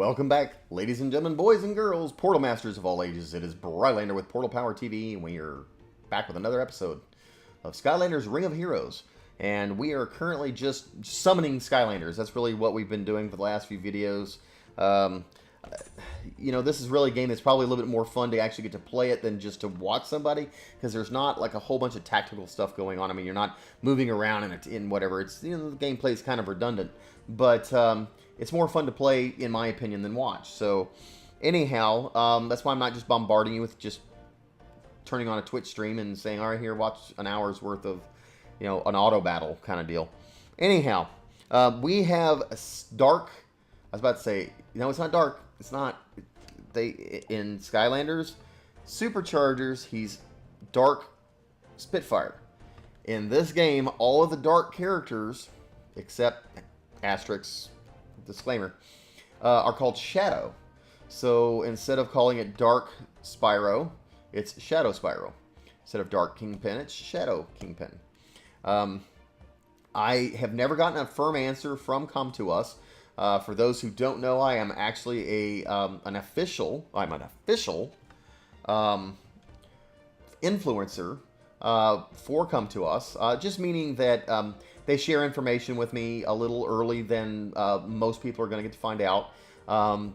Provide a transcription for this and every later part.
Welcome back, ladies and gentlemen, boys and girls, Portal Masters of all ages. It is Brylander with PortalPowerTV, and we are back with another episode of Skylanders Ring of Heroes. And we are currently just summoning Skylanders. That's really what we've been doing for the last few videos. You know, this is really a game that's probably a little bit more fun to actually get to play it than just to watch somebody, because there's not like a whole bunch of tactical stuff going on. I mean, you're not moving around in whatever. It's, you know, the gameplay is kind of redundant, but it's more fun to play, in my opinion, than watch. So, anyhow, that's why I'm not just bombarding you with just turning on a Twitch stream and saying, all right, here, watch an hour's worth of, you know, an auto battle kind of deal. Anyhow, we have a dark, I was about to say, no, it's not dark. It's not. In Skylanders Superchargers, he's Dark Spitfire. In this game, all of the dark characters, except asterisk, disclaimer, are called Shadow. So instead of calling it Dark Spyro, it's Shadow Spyro. Instead of Dark Kingpin, it's Shadow Kingpin. I have never gotten a firm answer from Come2Us. For those who don't know, I am actually an official influencer for Come2Us. Just meaning that they share information with me a little early than most people are going to get to find out.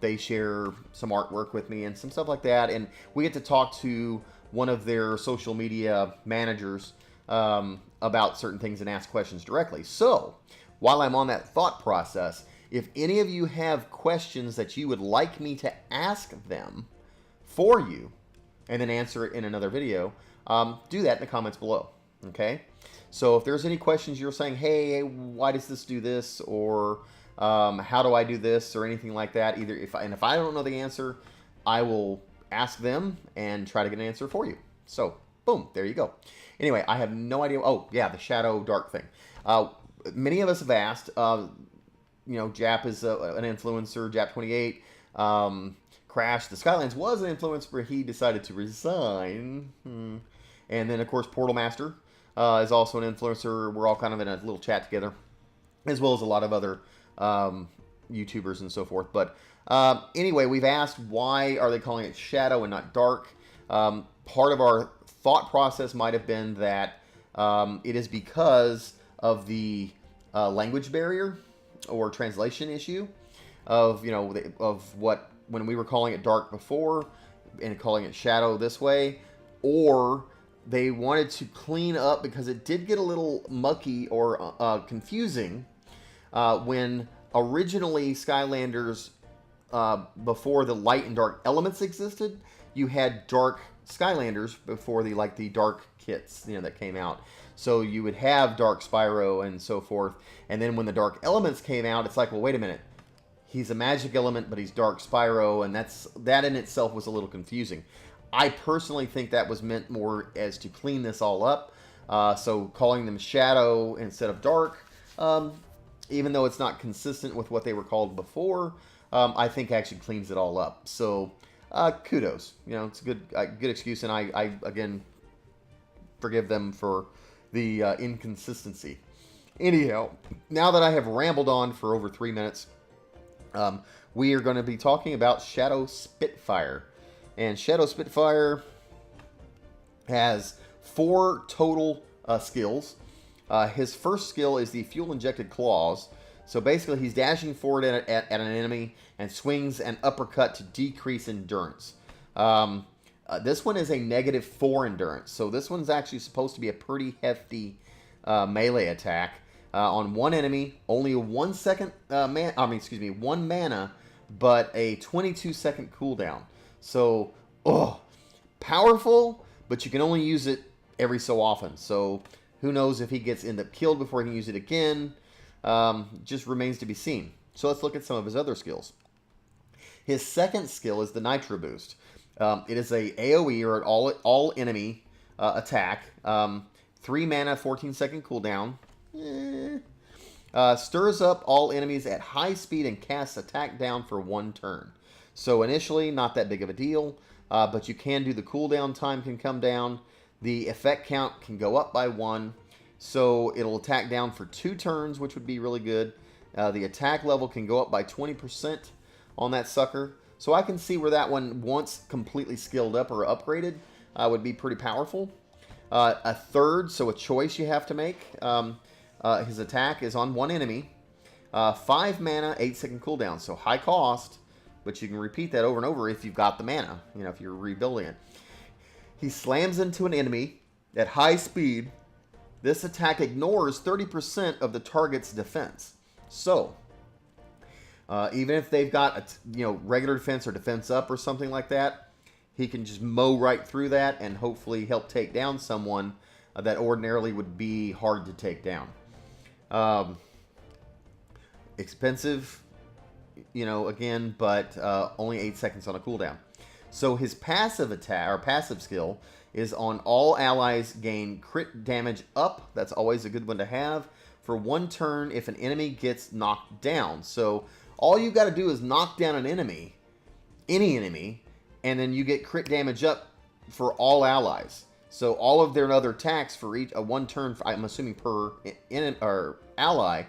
They share some artwork with me and some stuff like that, and we get to talk to one of their social media managers about certain things and ask questions directly. So, while I'm on that thought process, if any of you have questions that you would like me to ask them for you and then answer it in another video, do that in the comments below, okay? So if there's any questions you're saying, hey, why does this do this, or how do I do this, or anything like that, if I don't know the answer, I will ask them and try to get an answer for you. So, boom, there you go. Anyway, I have no idea. Oh, yeah, the Shadow Dark thing. Many of us have asked. You know, Jap is an influencer, Jap28. Crash, the Skylands was an influencer, but he decided to resign. And then, of course, Portal Master is also an influencer. We're all kind of in a little chat together, as well as a lot of other YouTubers and so forth. But anyway, we've asked, why are they calling it Shadow and not Dark? Part of our thought process might have been that it is because of the language barrier or translation issue of, you know, of what, when we were calling it Dark before and calling it Shadow this way, or they wanted to clean up because it did get a little mucky or confusing when originally Skylanders, before the light and dark elements existed, you had Dark Skylanders before the dark kits, you know, that came out. So you would have Dark Spyro and so forth. And then when the dark elements came out, it's like, well, wait a minute. He's a magic element, but he's Dark Spyro, and that in itself was a little confusing. I personally think that was meant more as to clean this all up. So calling them Shadow instead of Dark, even though it's not consistent with what they were called before, I think actually cleans it all up. So kudos. You know, it's a good excuse, and I again forgive them for the inconsistency. Anyhow, now that I have rambled on for over 3 minutes, we are going to be talking about Shadow Spitfire. And Shadow Spitfire has 4 total skills. His first skill is the fuel-injected claws. So basically, he's dashing forward at an enemy and swings an uppercut to decrease endurance. This one is a -4 endurance, so this one's actually supposed to be a pretty hefty melee attack. On one enemy, only a 1 second, 1 mana, but a 22-second cooldown. So, powerful, but you can only use it every so often. So, who knows if he end up killed before he can use it again. Just remains to be seen. So let's look at some of his other skills. His second skill is the Nitro Boost. It is a AoE, or an all enemy attack. 3 mana, 14-second cooldown. Stirs up all enemies at high speed and casts attack down for 1 turn. So initially, not that big of a deal, but you can do the cooldown time can come down. The effect count can go up by 1. So it'll attack down for 2 turns, which would be really good. The attack level can go up by 20%. on that sucker. So I can see where that one, once completely skilled up or upgraded, would be pretty powerful. A third, so a choice you have to make. His attack is on one enemy. 5 mana, 8-second cooldown. So high cost, but you can repeat that over and over if you've got the mana, you know, if you're rebuilding it. He slams into an enemy at high speed. This attack ignores 30% of the target's defense. So, even if they've got a regular defense or defense up or something like that, he can just mow right through that and hopefully help take down someone that ordinarily would be hard to take down. Expensive, again, but only 8 seconds on a cooldown. So his passive attack, or passive skill, is on all allies gain crit damage up. That's always a good one to have for 1 turn if an enemy gets knocked down. So all you got to do is knock down an enemy, any enemy, and then you get crit damage up for all allies. So all of their other attacks for each 1 turn, I'm assuming per ally,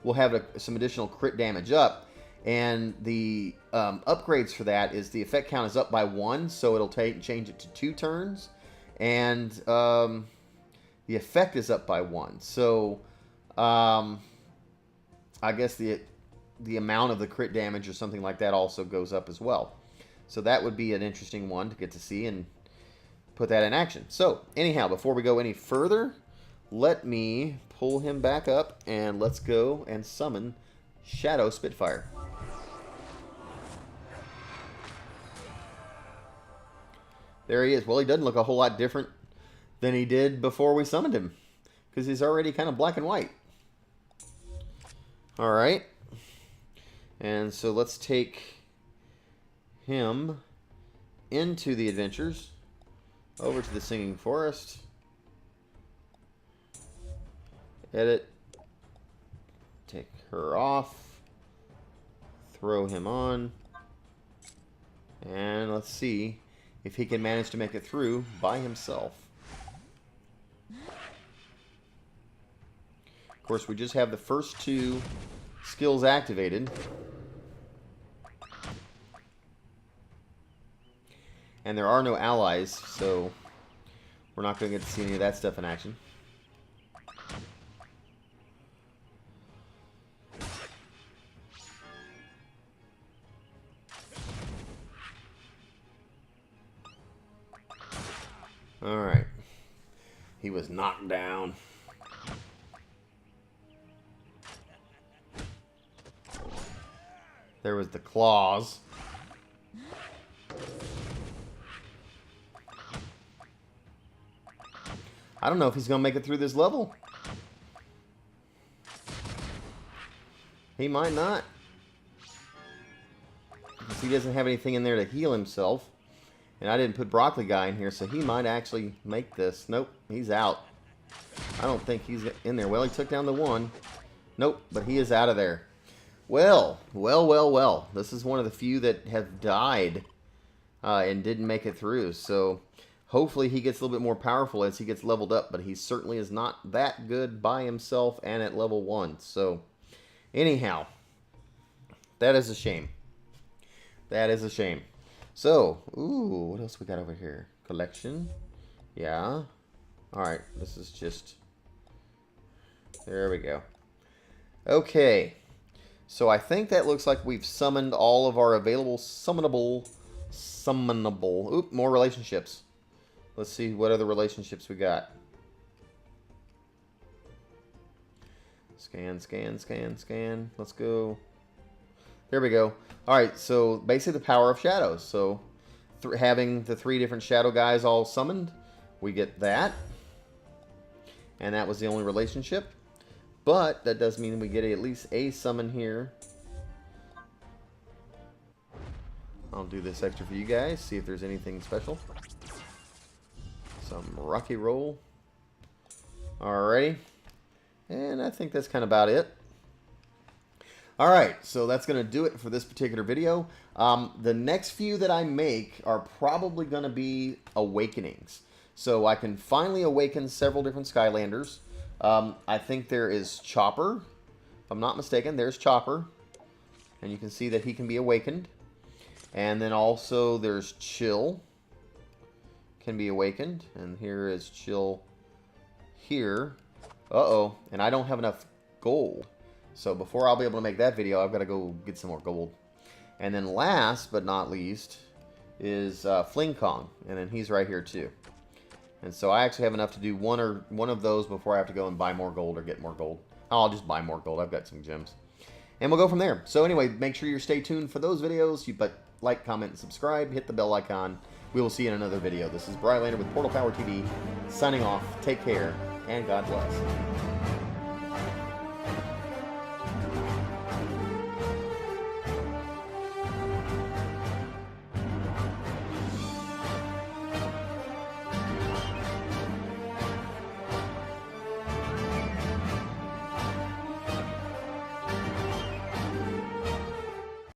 will have some additional crit damage up. And the upgrades for that is the effect count is up by 1, so it'll change it to 2 turns. And the effect is up by 1. So I guess the amount of the crit damage or something like that also goes up as well. So that would be an interesting one to get to see and put that in action. So anyhow, before we go any further, let me pull him back up and let's go and summon Shadow Spitfire. There he is. Well, he doesn't look a whole lot different than he did before we summoned him, because he's already kind of black and white. Alright. And so let's take him into the adventures, over to the Singing Forest. Edit. Take her off. Throw him on. And let's see if he can manage to make it through by himself. Of course, we just have the first 2 skills activated. And there are no allies, so we're not going to get to see any of that stuff in action. Alright. He was knocked down. There was the claws. I don't know if he's going to make it through this level. He might not. Because he doesn't have anything in there to heal himself. And I didn't put Broccoli Guy in here, so he might actually make this. Nope, he's out. I don't think he's in there. Well, he took down the 1. Nope, but he is out of there. Well. This is one of the few that have died and didn't make it through. So hopefully he gets a little bit more powerful as he gets leveled up. But he certainly is not that good by himself and at level 1. So anyhow, that is a shame. That is a shame. So, ooh, what else we got over here? Collection. Yeah. Alright, this is just... There we go. Okay. So I think that looks like we've summoned all of our available summonable... Oop, more relationships. Let's see what other relationships we got. Scan. Let's go. There we go. Alright, so basically the power of shadows. So having the 3 different shadow guys all summoned, we get that. And that was the only relationship. But that does mean we get at least a summon here. I'll do this extra for you guys, see if there's anything special. Some Rocky Roll. Alrighty. And I think that's kind of about it. Alright, so that's going to do it for this particular video. The next few that I make are probably going to be awakenings. So I can finally awaken several different Skylanders. I think there is Chopper. If I'm not mistaken, there's Chopper. And you can see that he can be awakened. And then also there's Chill. Can be awakened. And here is Chill here. Uh-oh. And I don't have enough gold. So before I'll be able to make that video, I've got to go get some more gold. And then last but not least is Fling Kong. And then he's right here too. And so I actually have enough to do one of those before I have to go and buy more gold or get more gold. I'll just buy more gold. I've got some gems. And we'll go from there. So anyway, make sure you stay tuned for those videos. But like, comment, and subscribe. Hit the bell icon. We will see you in another video. This is Brylander with PortalPowerTV signing off. Take care, and God bless.